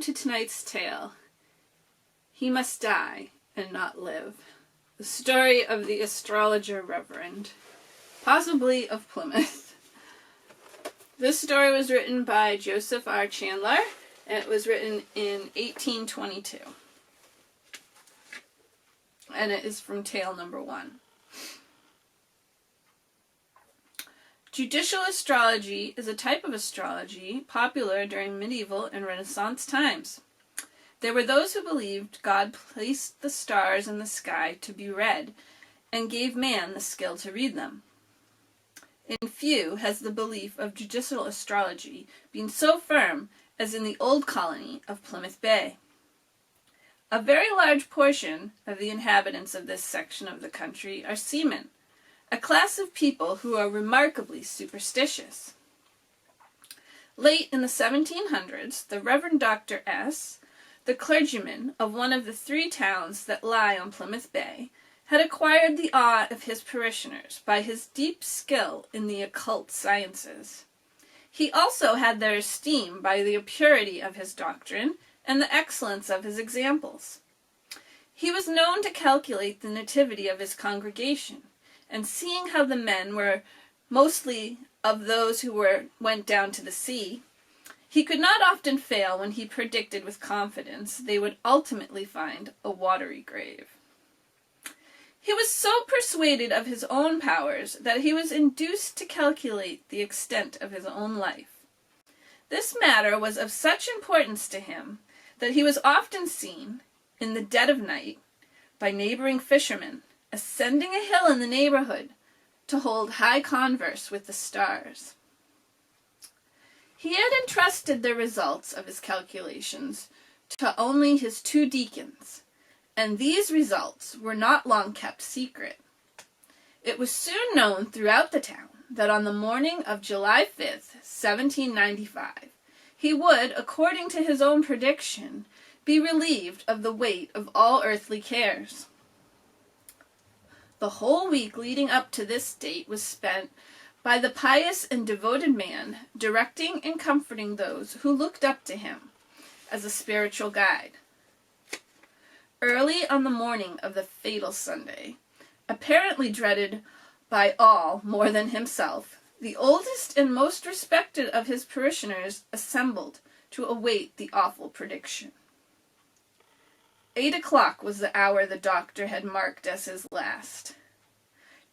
to tonight's tale. He must die and not live. The story of the Astrologer Reverend, possibly of Plymouth. This story was written by Joseph R. Chandler, and it was written in 1822. And it is from tale number 1. Judicial astrology is a type of astrology popular during medieval and Renaissance times. There were those who believed God placed the stars in the sky to be read and gave man the skill to read them. In few has the belief of judicial astrology been so firm as in the old colony of Plymouth Bay. A very large portion of the inhabitants of this section of the country are seamen, a class of people who are remarkably superstitious. Late in the 1700s, the Reverend Dr. S., the clergyman of one of the 3 towns that lie on Plymouth Bay, had acquired the awe of his parishioners by his deep skill in the occult sciences. He also had their esteem by the purity of his doctrine and the excellence of his examples. He was known to calculate the nativity of his congregation, and seeing how the men were mostly of those who went down to the sea, he could not often fail when he predicted with confidence they would ultimately find a watery grave. He was so persuaded of his own powers that he was induced to calculate the extent of his own life. This matter was of such importance to him that he was often seen, in the dead of night, by neighboring fishermen, ascending a hill in the neighborhood to hold high converse with the stars. He had entrusted the results of his calculations to only his 2 deacons, and these results were not long kept secret. It was soon known throughout the town that on the morning of July 5th, 1795, he would, according to his own prediction, be relieved of the weight of all earthly cares. The whole week leading up to this date was spent by the pious and devoted man directing and comforting those who looked up to him as a spiritual guide. Early on the morning of the fatal Sunday, apparently dreaded by all more than himself, the oldest and most respected of his parishioners assembled to await the awful prediction. 8 o'clock was the hour the doctor had marked as his last.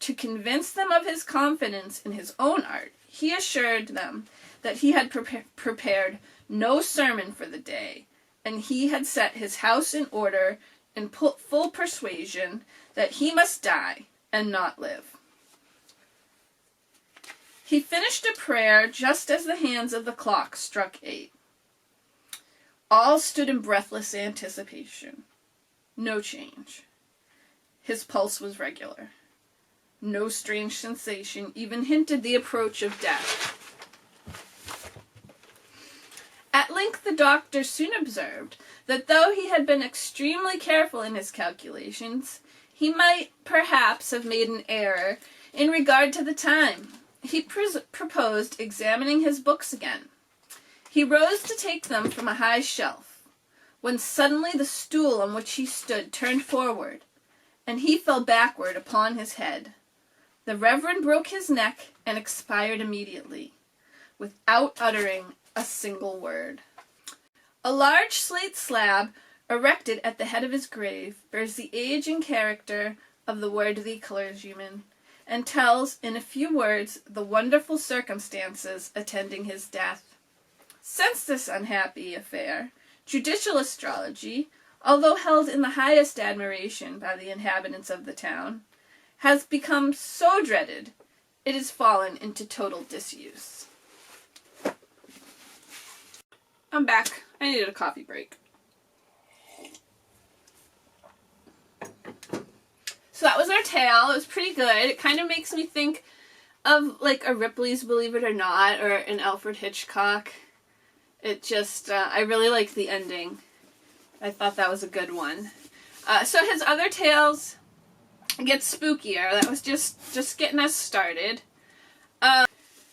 To convince them of his confidence in his own art, he assured them that he had prepared no sermon for the day, and he had set his house in order in full persuasion that he must die and not live. He finished a prayer just as the hands of the clock struck 8. All stood in breathless anticipation. No change. His pulse was regular. No strange sensation even hinted the approach of death. At length the doctor soon observed that though he had been extremely careful in his calculations, he might perhaps have made an error in regard to the time. He proposed examining his books again. He rose to take them from a high shelf, when suddenly the stool on which he stood turned forward, and he fell backward upon his head. The Reverend broke his neck and expired immediately, without uttering a single word. A large slate slab, erected at the head of his grave, bears the age and character of the worthy clergyman, and tells, in a few words, the wonderful circumstances attending his death. Since this unhappy affair, judicial astrology, although held in the highest admiration by the inhabitants of the town, has become so dreaded, it has fallen into total disuse. I'm back. I needed a coffee break. So that was our tale. It was pretty good. It kind of makes me think of like a Ripley's Believe It or Not or an Alfred Hitchcock. It just, I really liked the ending. I thought that was a good one. So his other tales get spookier. That was just getting us started.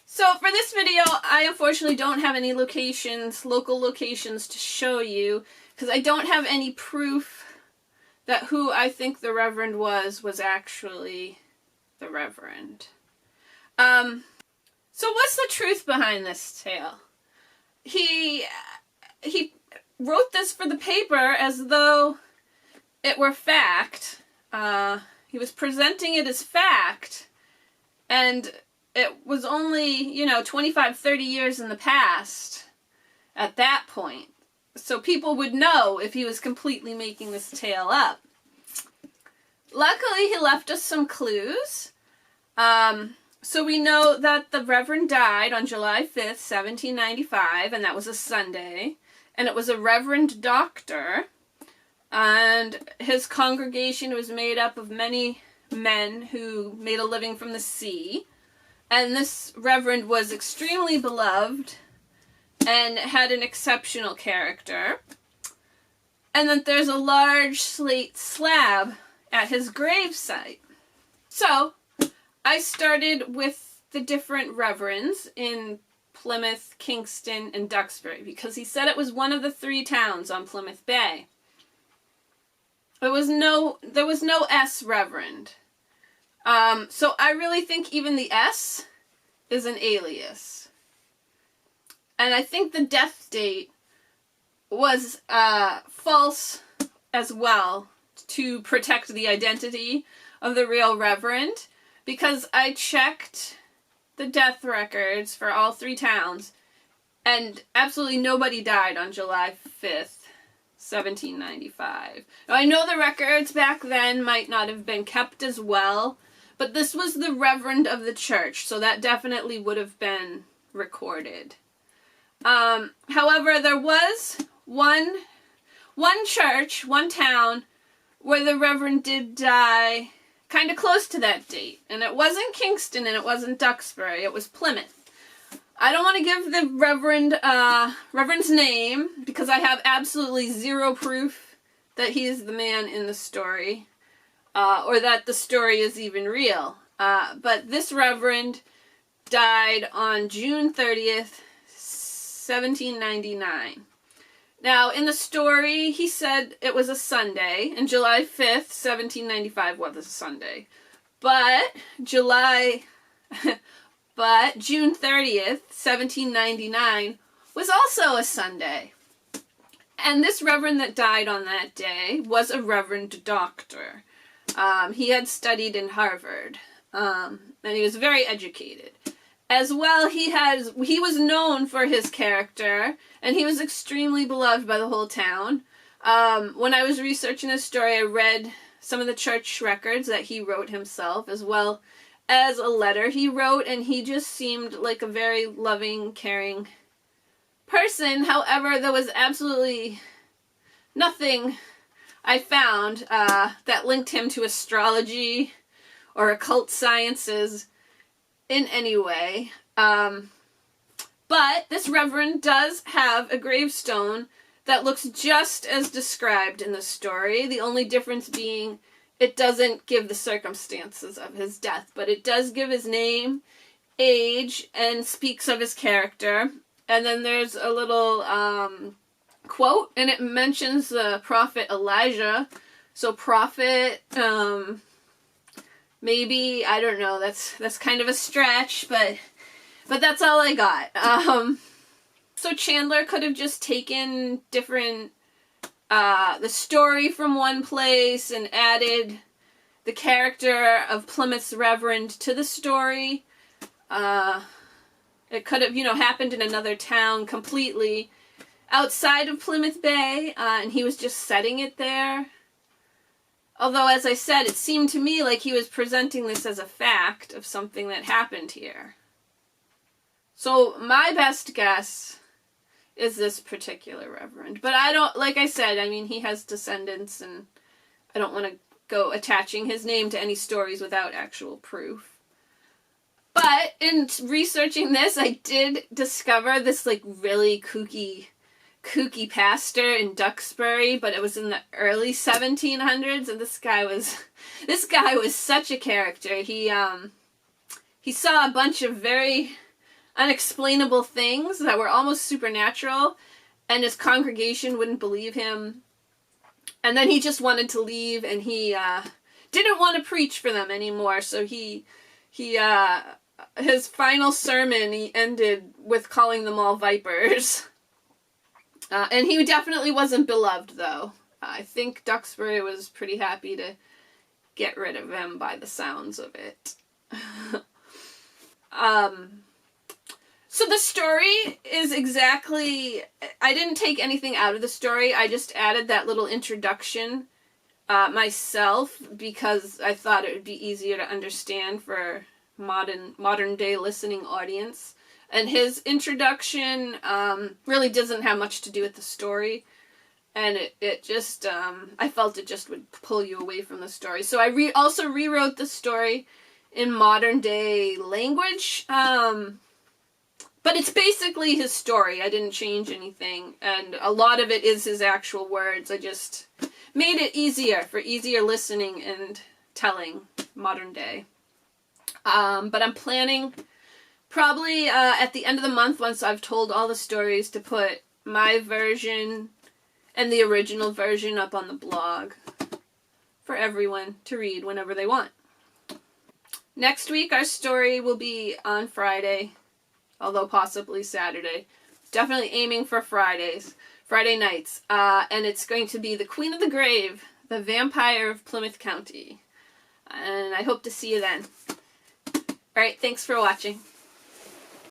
So So for this video, I unfortunately don't have any local locations to show you, because I don't have any proof that who I think the Reverend was actually the Reverend. So what's the truth behind this tale? He wrote this for the paper as though it were fact. He was presenting it as fact, and it was only, 25, 30 years in the past at that point. So people would know if he was completely making this tale up. Luckily, he left us some clues. So we know that the Reverend died on July 5th, 1795, and that was a Sunday. And it was a Reverend doctor. And his congregation was made up of many men who made a living from the sea. And this Reverend was extremely beloved and had an exceptional character. And that there's a large slate slab at his gravesite. So, I started with the different Reverends in Plymouth, Kingston, and Duxbury, because he said it was one of the 3 towns on Plymouth Bay. There was no S Reverend. So I really think even the S is an alias. And I think the death date was false as well, to protect the identity of the real Reverend, because I checked the death records for all 3 towns, and absolutely nobody died on July 5th, 1795. Now, I know the records back then might not have been kept as well, but this was the Reverend of the church, so that definitely would have been recorded. However, there was one church, one town, where the Reverend did die kind of close to that date. And it wasn't Kingston and it wasn't Duxbury, it was Plymouth. I don't want to give the Reverend's name, because I have absolutely zero proof that he is the man in the story, or that the story is even real. But this Reverend died on June 30th, 1799. Now, in the story, he said it was a Sunday, and July 5th, 1795 was a Sunday. But June 30th, 1799 was also a Sunday. And this Reverend that died on that day was a Reverend doctor. He had studied in Harvard, and he was very educated. As well, he was known for his character, and he was extremely beloved by the whole town. When I was researching this story, I read some of the church records that he wrote himself, as well as a letter he wrote, and he just seemed like a very loving, caring person. However, there was absolutely nothing I found that linked him to astrology or occult sciences in any way. But this Reverend does have a gravestone that looks just as described in the story. The only difference being it doesn't give the circumstances of his death, but it does give his name, age, and speaks of his character. And then there's a little quote, and it mentions the prophet Elijah. So prophet, maybe, I don't know, that's kind of a stretch, but that's all I got. So Chandler could have just taken different, the story from one place and added the character of Plymouth's Reverend to the story. It could have, happened in another town completely outside of Plymouth Bay, and he was just setting it there. Although, as I said, it seemed to me like he was presenting this as a fact of something that happened here. So my best guess is this particular Reverend. But I don't, like I said, I mean, he has descendants, and I don't want to go attaching his name to any stories without actual proof. But in researching this, I did discover this, really kooky pastor in Duxbury, but it was in the early 1700s, and this guy was such a character. He saw a bunch of very unexplainable things that were almost supernatural, and his congregation wouldn't believe him. And then he just wanted to leave, and he didn't want to preach for them anymore. So his final sermon, he ended with calling them all vipers. And he definitely wasn't beloved, though. I think Duxbury was pretty happy to get rid of him by the sounds of it. So the story is exactly... I didn't take anything out of the story. I just added that little introduction myself because I thought it would be easier to understand for modern day listening audience. And his introduction really doesn't have much to do with the story. And it just... I felt it just would pull you away from the story. So I also rewrote the story in modern day language. But it's basically his story. I didn't change anything. And a lot of it is his actual words. I just made it for easier listening and telling modern day. But I'm planning probably at the end of the month, once I've told all the stories, to put my version and the original version up on the blog for everyone to read whenever they want. Next week, our story will be on Friday, although possibly Saturday. Definitely aiming for Friday nights. And it's going to be The Queen of the Grave, the Vampire of Plymouth County. And I hope to see you then. Alright, thanks for watching.